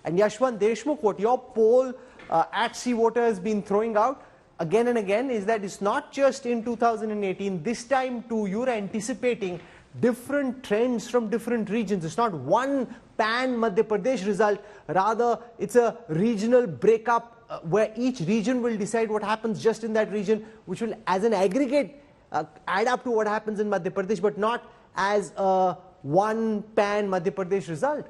And Yashwant Deshmukh, what your poll at Sea Voter has been throwing out again and again is that it's not just in 2018, this time too you're anticipating different trends from different regions. It's not one pan Madhya Pradesh result, rather it's a regional breakup where each region will decide what happens just in that region, which will as an aggregate add up to what happens in Madhya Pradesh, but not as a one pan Madhya Pradesh result.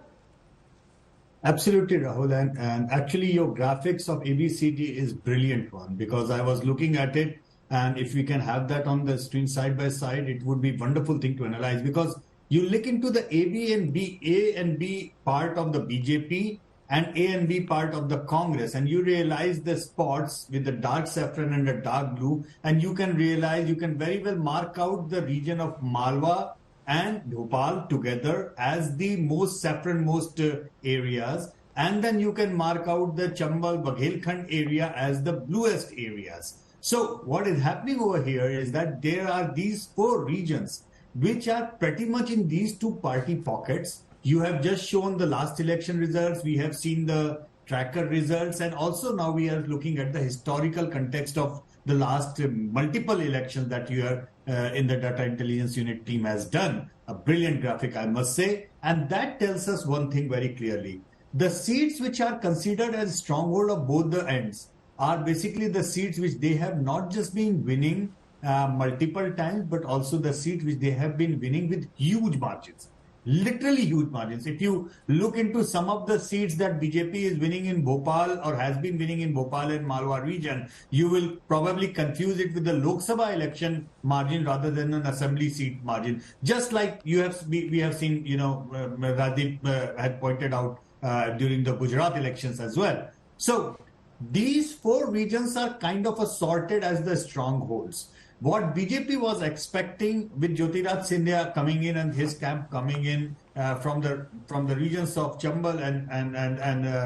Absolutely, Rahul. And actually your graphics of ABCD is brilliant one, because I was looking at it, and if we can have that on the screen side by side, it would be a wonderful thing to analyze, because you look into the A and B part of the BJP and A and B part of the Congress, and you realize the spots with the dark saffron and the dark blue, and you can realize, you can very well mark out the region of Malwa and Bhopal together as the most saffron-most areas, and then you can mark out the Chambal Baghelkhand area as the bluest areas. So what is happening over here is that there are these 4 regions which are pretty much in these 2 party pockets. You have just shown the last election results, we have seen the tracker results, and also now we are looking at the historical context of the last multiple elections that you are in the data intelligence unit team has done. A brilliant graphic, I must say. And that tells us one thing very clearly. The seats which are considered as stronghold of both the ends are basically the seats which they have not just been winning multiple times, but also the seats which they have been winning with huge margins. Literally huge margins. If you look into some of the seats that BJP is winning in Bhopal or has been winning in Bhopal and Malwa region, you will probably confuse it with the Lok Sabha election margin rather than an assembly seat margin. Just like we have seen, Radeep had pointed out during the Gujarat elections as well. So these 4 regions are kind of assorted as the strongholds. What BJP was expecting with Jyotiraj Scindia coming in and his camp coming in from the regions of Chambal and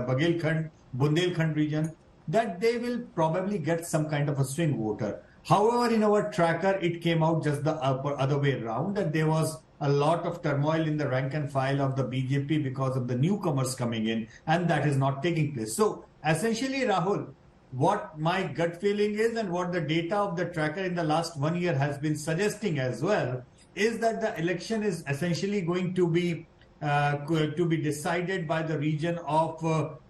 Baghelkhand, Bundelkhand region, that they will probably get some kind of a swing voter. However, in our tracker, it came out just the other way around, that there was a lot of turmoil in the rank and file of the BJP because of the newcomers coming in, and that is not taking place. So essentially, Rahul, what my gut feeling is and what the data of the tracker in the last 1 year has been suggesting as well is that the election is essentially going to be decided by the region of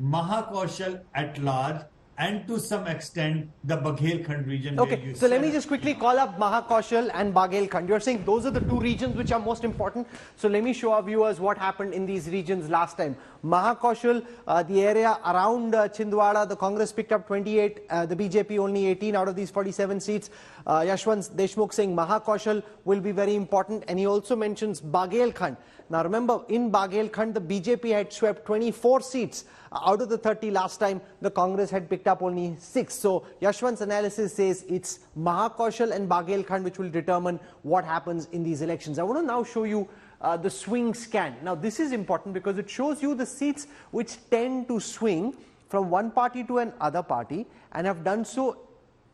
Mahakaushal at large, and to some extent the Baghelkhand region. Okay, so let me just quickly call up Mahakaushal and Baghelkhand. You're saying those are the 2 regions which are most important. So let me show our viewers what happened in these regions last time. Mahakaushal, the area around Chhindwara, the Congress picked up 28, the BJP only 18 out of these 47 seats. Yashwant Deshmukh saying Mahakaushal will be very important, and he also mentions Baghelkhand. Now remember, in Baghelkhand, the BJP had swept 24 seats out of the 30 last time. The Congress had picked up only 6. So Yashwant's analysis says it's Mahakaushal and Baghelkhand which will determine what happens in these elections. I want to now show you the swing scan. Now this is important because it shows you the seats which tend to swing from one party to another party and have done so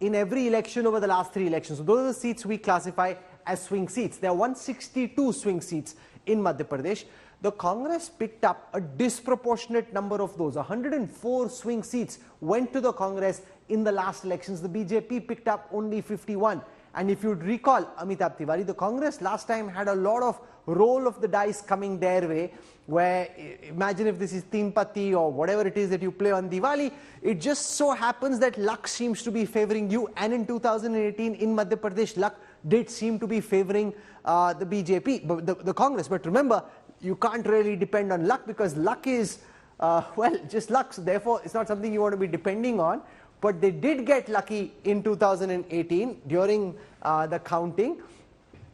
in every election over the last 3 elections. So those are the seats we classify as swing seats. There are 162 swing seats in Madhya Pradesh. The Congress picked up a disproportionate number of those. 104 swing seats went to the Congress in the last elections. The BJP picked up only 51. And if you'd recall, Amitabh Tiwari, the Congress last time had a lot of roll of the dice coming their way, where imagine if this is Teen Patti or whatever it is that you play on Diwali, it just so happens that luck seems to be favoring you. And in 2018 in Madhya Pradesh, luck did seem to be favoring the BJP, the Congress. But remember, you can't really depend on luck, because luck is, well, just luck. So therefore, it's not something you want to be depending on. But they did get lucky in 2018 during the counting,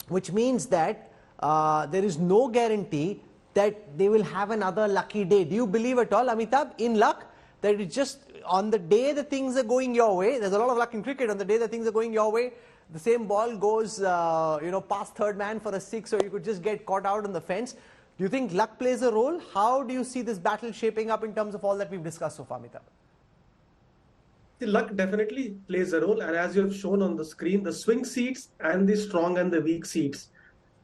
which means that there is no guarantee that they will have another lucky day. Do you believe at all, Amitabh, in luck? That it's just on the day that things are going your way, there's a lot of luck in cricket, on the day that things are going your way, the same ball goes past third man for a 6, or you could just get caught out on the fence. Do you think luck plays a role? How do you see this battle shaping up in terms of all that we've discussed so far, Amitabh? The luck definitely plays a role, and as you have shown on the screen, the swing seats and the strong and the weak seats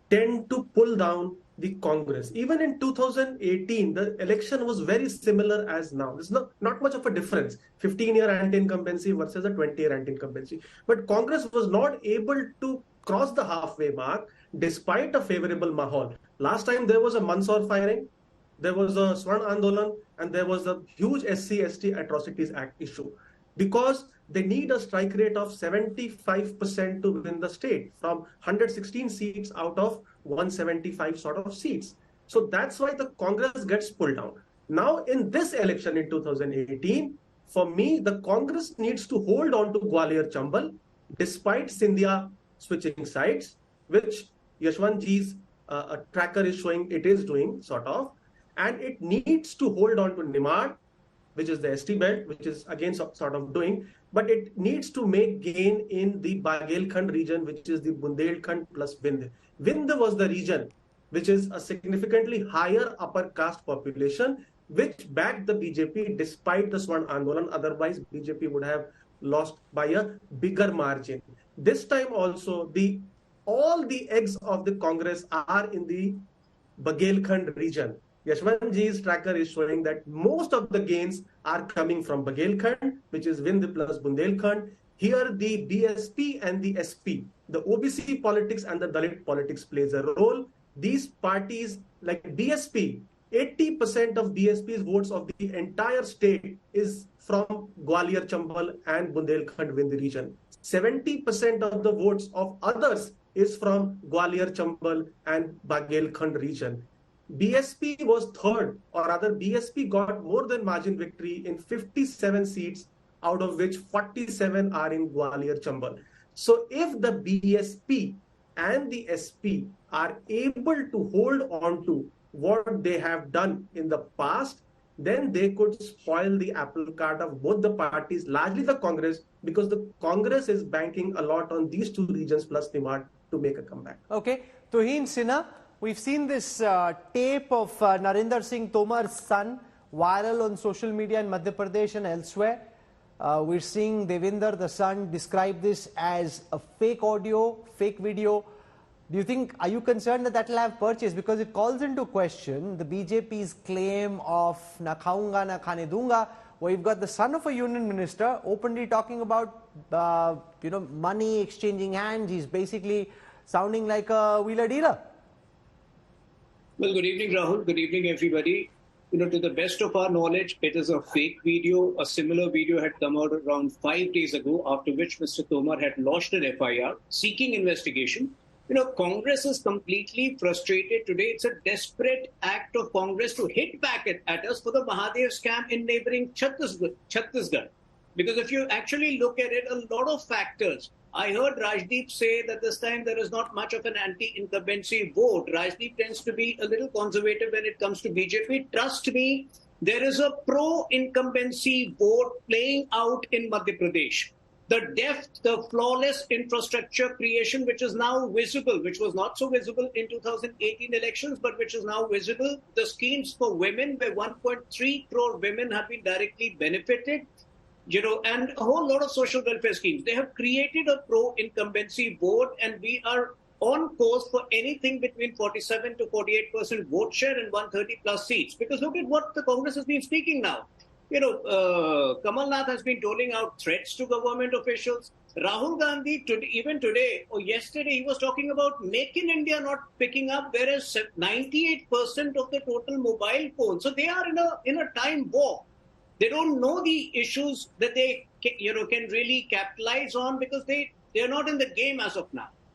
tend to pull down the Congress. Even in 2018, the election was very similar as now. There's not much of a difference, 15-year anti-incumbency versus a 20-year anti-incumbency. But Congress was not able to cross the halfway mark despite a favorable mahal. Last time there was a Mansoor firing, there was a Swarn Andolan, and there was a huge SC/ST Atrocities Act issue. Because they need a strike rate of 75% to win the state, from 116 seats out of 175 sort of seats. So that's why the Congress gets pulled down. Now, in this election in 2018, for me, the Congress needs to hold on to Gwalior Chambal, despite Scindia switching sides, which Yashwant Ji's tracker is showing it is doing, sort of. And it needs to hold on to Nimad, which is the ST belt, which is again sort of doing, but it needs to make gain in the Bagelkhand region, which is the Bundelkhand plus Vindh. Vindh was the region which is a significantly higher upper caste population, which backed the BJP despite the Swarn Andolan. Otherwise, BJP would have lost by a bigger margin. This time also, all the eggs of the Congress are in the Bagelkhand region. Yashwant Ji's tracker is showing that most of the gains are coming from Bagelkhand, which is Vindh plus Bundelkhand. Here, the BSP and the SP, the OBC politics and the Dalit politics plays a role. These parties, like BSP, 80% of BSP's votes of the entire state is from Gwalior Chambal and Bundelkhand Vindh region. 70% of the votes of others is from Gwalior Chambal and Bagelkhand region. BSP was third, or rather BSP got more than margin victory in 57 seats, out of which 47 are in Gwalior Chambal. So if the BSP and the SP are able to hold on to what they have done in the past, then they could spoil the apple cart of both the parties, largely the Congress, because the Congress is banking a lot on these two regions plus Nimad to make a comeback. Okay, Tuhin Sinha, we've seen this tape of Narinder Singh Tomar's son viral on social media in Madhya Pradesh and elsewhere. We're seeing Devinder, the son, describe this as a fake audio, fake video. Do you think, are you concerned that that will have purchase? Because it calls into question the BJP's claim of na khaunga, na khane dunga, where you've got the son of a union minister openly talking about, money exchanging hands. He's basically sounding like a wheeler dealer. Well, good evening, Rahul. Good evening, everybody. To the best of our knowledge, it is a fake video. A similar video had come out around 5 days ago, after which Mr. Tomar had lodged an FIR seeking investigation. Congress is completely frustrated today. It's a desperate act of Congress to hit back at us for the Mahadev scam in neighboring Chhattisgarh. Because if you actually look at it, a lot of factors. I heard Rajdeep say that this time there is not much of an anti-incumbency vote. Rajdeep tends to be a little conservative when it comes to BJP. Trust me, there is a pro-incumbency vote playing out in Madhya Pradesh. The deft, the flawless infrastructure creation, which is now visible, which was not so visible in 2018 elections, but which is now visible. The schemes for women, where 1.3 crore women have been directly benefited. And a whole lot of social welfare schemes. They have created a pro-incumbency vote, and we are on course for anything between 47 to 48% vote share and 130 plus seats. Because look at what the Congress has been speaking now. Kamal Nath has been doling out threats to government officials. Rahul Gandhi, even today or yesterday, he was talking about Make in India not picking up, whereas 98% of the total mobile phones. So they are in a time war. They don't know the issues that they can really capitalize on, because they are not in the game as of now.